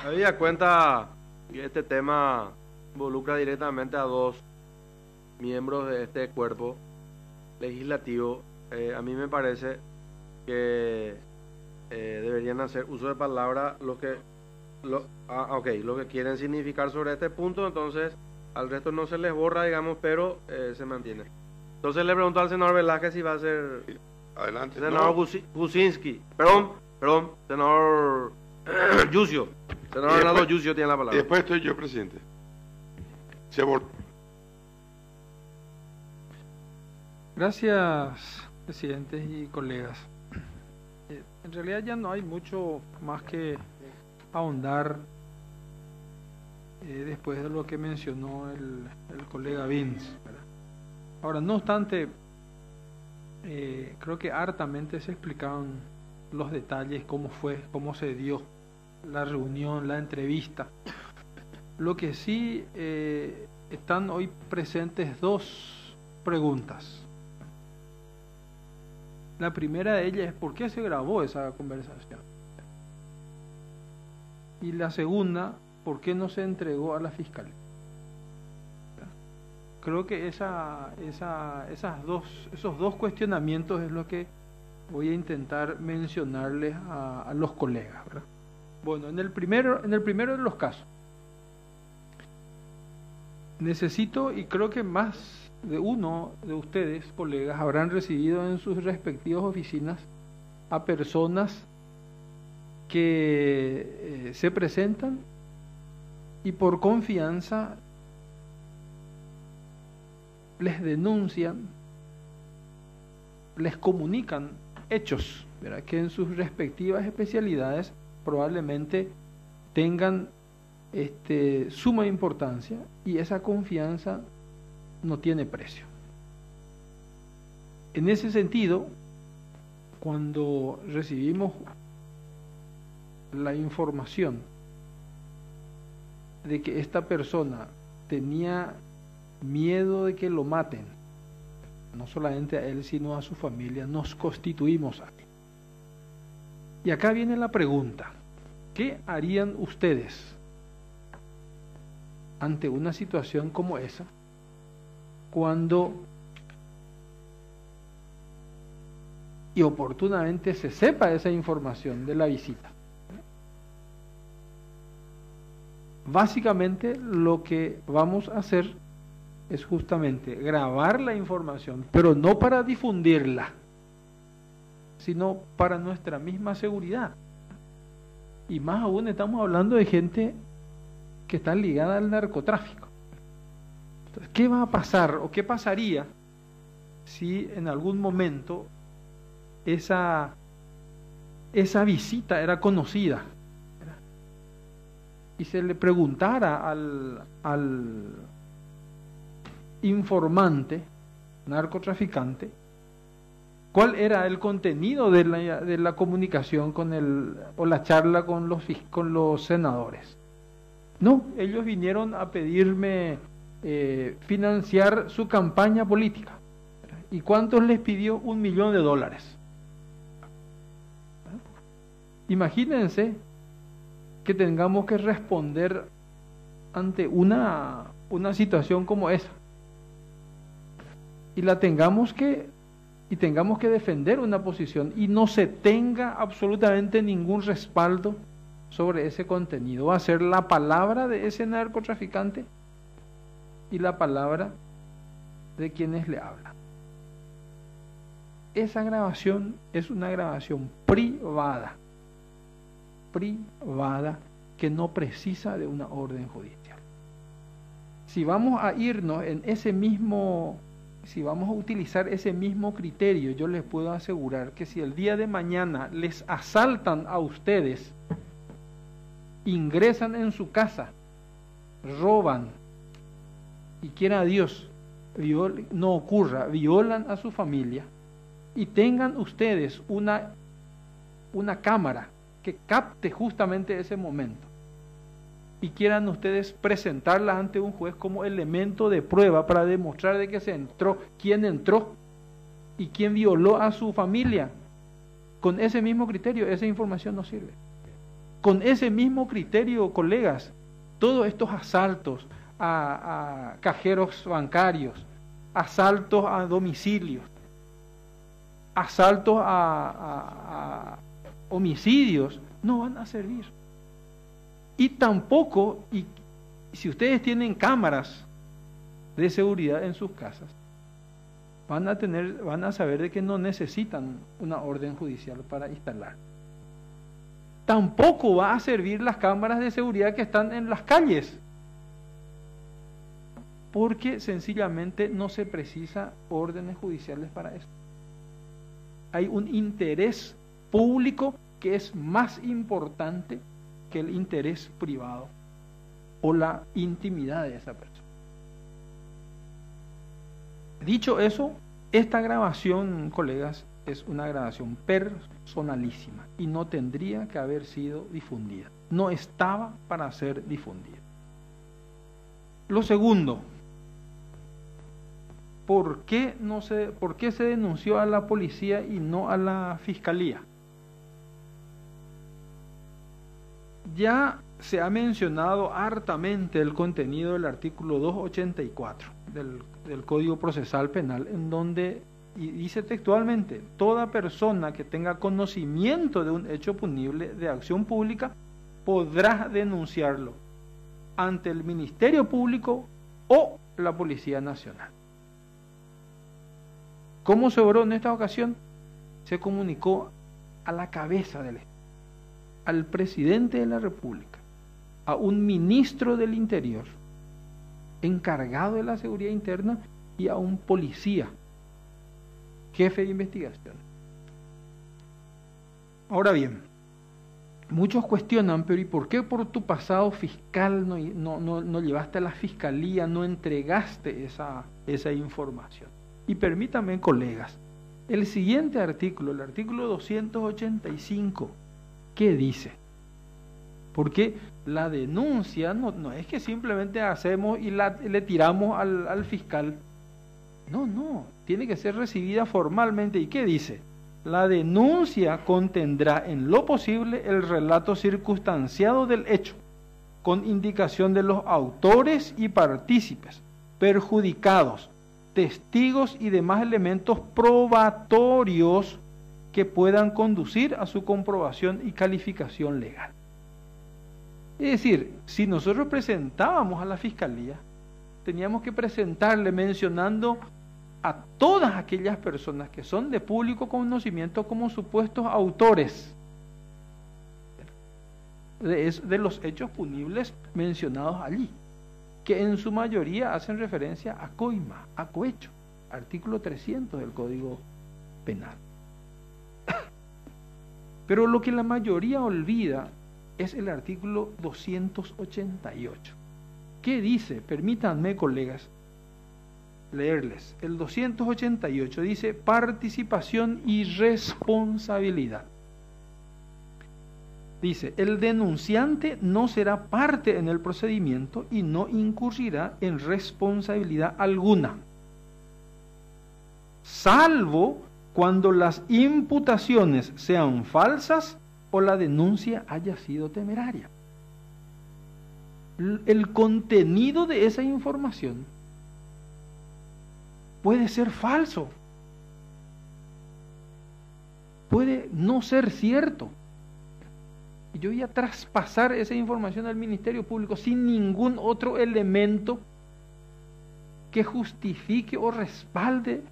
Habida cuenta que este tema involucra directamente a dos miembros de este cuerpo legislativo, a mí me parece que deberían hacer uso de palabras los que lo que quieren significar sobre este punto, entonces al resto no se les borra, digamos, pero se mantiene. Entonces le pregunto al senador Velázquez si va a ser Adelante. senador Kuczynski, perdón, senador Yucio, senador Renato Yucio tiene la palabra. Y después estoy yo, presidente. Gracias, presidentes y colegas. En realidad ya no hay mucho más que ahondar después de lo que mencionó el colega Vince, ¿verdad? Ahora, no obstante, creo que hartamente se explicaron los detalles, cómo fue, cómo se dio la reunión, la entrevista. Lo que sí están hoy presentes dos preguntas. La primera de ellas es ¿por qué se grabó esa conversación? Y la segunda, ¿por qué no se entregó a la fiscalía? Creo que esos dos cuestionamientos es lo que voy a intentar mencionarles a los colegas, ¿verdad? Bueno, en el primero de los casos, necesito, y creo que más de uno de ustedes, colegas, habrán recibido en sus respectivas oficinas a personas que se presentan y por confianza les denuncian, les comunican hechos, ¿verdad?, que en sus respectivas especialidades probablemente tengan suma importancia, y esa confianza no tiene precio. En ese sentido, cuando recibimos la información de que esta persona tenía miedo de que lo maten, no solamente a él sino a su familia, nos constituimos aquí. Y acá viene la pregunta: ¿qué harían ustedes ante una situación como esa, cuando y oportunamente se sepa esa información de la visita? Básicamente lo que vamos a hacer es justamente grabar la información, pero no para difundirla, sino para nuestra misma seguridad. Y más aún estamos hablando de gente que está ligada al narcotráfico. Entonces, ¿qué va a pasar o qué pasaría si en algún momento esa visita era conocida, ¿verdad?, y se le preguntara al informante narcotraficante cuál era el contenido de la comunicación o la charla con los senadores? No, ellos vinieron a pedirme financiar su campaña política. ¿Y cuántos les pidió? $1 millón. Imagínense que tengamos que responder ante una situación como esa, y tengamos que defender una posición y no se tenga absolutamente ningún respaldo sobre ese contenido. Va a ser la palabra de ese narcotraficante y la palabra de quienes le hablan. Esa grabación es una grabación privada que no precisa de una orden judicial. Si vamos a irnos si vamos a utilizar ese mismo criterio, yo les puedo asegurar que si el día de mañana les asaltan a ustedes, ingresan en su casa, roban, y quiera Dios no ocurra, violan a su familia, y tengan ustedes una cámara que capte justamente ese momento, y quieran ustedes presentarla ante un juez como elemento de prueba para demostrar de que quién entró y quién violó a su familia, con ese mismo criterio, esa información no sirve. con ese mismo criterio, colegas, todos estos asaltos a cajeros bancarios, asaltos a domicilios, asaltos a homicidios, no van a servir. Y tampoco, y si ustedes tienen cámaras de seguridad en sus casas, van a saber de que no necesitan una orden judicial para instalar. Tampoco va a servir las cámaras de seguridad que están en las calles, porque sencillamente no se precisa órdenes judiciales para esto. Hay un interés público que es más importante que el interés privado o la intimidad de esa persona. Dicho eso, esta grabación, colegas, es una grabación personalísima y no tendría que haber sido difundida. No estaba para ser difundida. Lo segundo, ¿por qué se denunció a la policía y no a la fiscalía? Ya se ha mencionado hartamente el contenido del artículo 284 del Código Procesal Penal, en donde y dice textualmente: toda persona que tenga conocimiento de un hecho punible de acción pública podrá denunciarlo ante el Ministerio Público o la Policía Nacional. ¿Cómo se obró en esta ocasión? Se comunicó a la cabeza del Estado, al presidente de la República, a un ministro del Interior encargado de la seguridad interna y a un policía, jefe de investigación. Ahora bien, muchos cuestionan, pero ¿y por qué por tu pasado fiscal no llevaste a la fiscalía, no entregaste esa información? Y permítanme, colegas, el siguiente artículo, el artículo 285, ¿qué dice? Porque la denuncia no es que simplemente hacemos y le tiramos al fiscal. No, tiene que ser recibida formalmente. ¿Y qué dice? La denuncia contendrá en lo posible el relato circunstanciado del hecho, con indicación de los autores y partícipes, perjudicados, testigos y demás elementos probatorios que puedan conducir a su comprobación y calificación legal. Es decir, si nosotros presentábamos a la fiscalía, teníamos que presentarle mencionando a todas aquellas personas que son de público conocimiento como supuestos autores de los hechos punibles mencionados allí, que en su mayoría hacen referencia a coima, a cohecho, artículo 300 del Código Penal. Pero lo que la mayoría olvida es el artículo 288. ¿Qué dice? Permítanme, colegas, leerles. El 288 dice: participación y responsabilidad. Dice: el denunciante no será parte en el procedimiento y no incurrirá en responsabilidad alguna, salvo cuando las imputaciones sean falsas o la denuncia haya sido temeraria. El contenido de esa información puede ser falso, puede no ser cierto. Y yo voy a traspasar esa información al Ministerio Público sin ningún otro elemento que justifique o respalde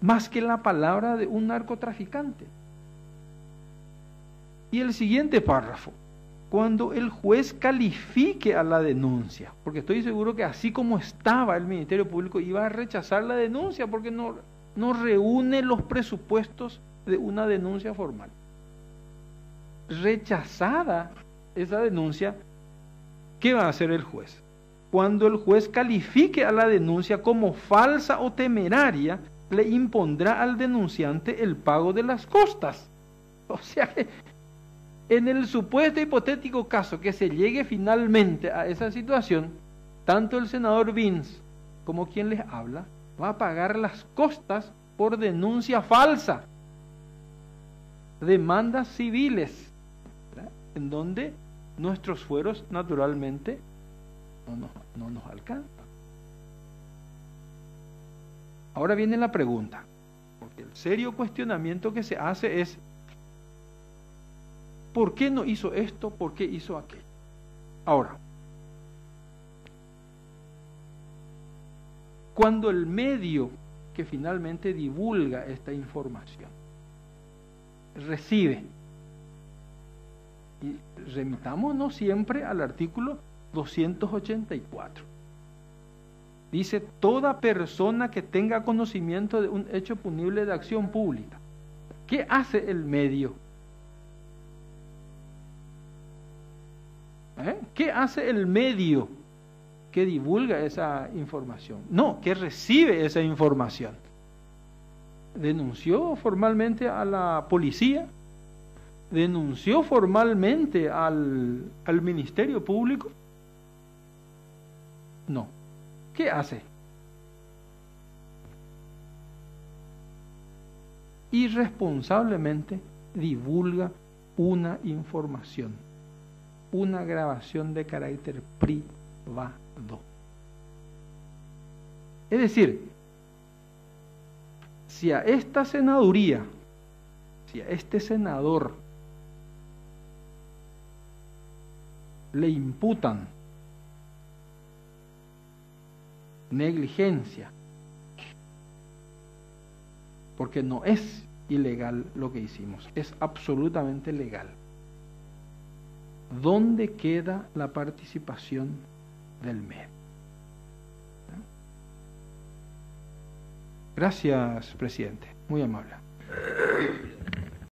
más que la palabra de un narcotraficante. Y el siguiente párrafo: cuando el juez califique a la denuncia, porque estoy seguro que así como estaba el Ministerio Público iba a rechazar la denuncia porque no reúne los presupuestos de una denuncia formal. Rechazada esa denuncia, ¿qué va a hacer el juez? Cuando el juez califique a la denuncia como falsa o temeraria, le impondrá al denunciante el pago de las costas. O sea que en el supuesto hipotético caso que se llegue finalmente a esa situación, tanto el senador Vince como quien les habla va a pagar las costas por denuncia falsa, demandas civiles, ¿verdad?, en donde nuestros fueros naturalmente no nos alcanzan. Ahora viene la pregunta, porque el serio cuestionamiento que se hace es: ¿por qué no hizo esto? ¿Por qué hizo aquello? Ahora, cuando el medio que finalmente divulga esta información recibe, y remitámonos siempre al artículo 284, dice: toda persona que tenga conocimiento de un hecho punible de acción pública. ¿Qué hace el medio? ¿Qué hace el medio que divulga esa información? No, que recibe esa información. Denunció formalmente a la policía, denunció formalmente al Ministerio Público. No. ¿Qué hace? Irresponsablemente divulga una información, una grabación de carácter privado. Es decir, si a esta senaduría, si a este senador le imputan negligencia, porque no es ilegal lo que hicimos, es absolutamente legal, ¿dónde queda la participación del medio? Gracias, presidente, muy amable.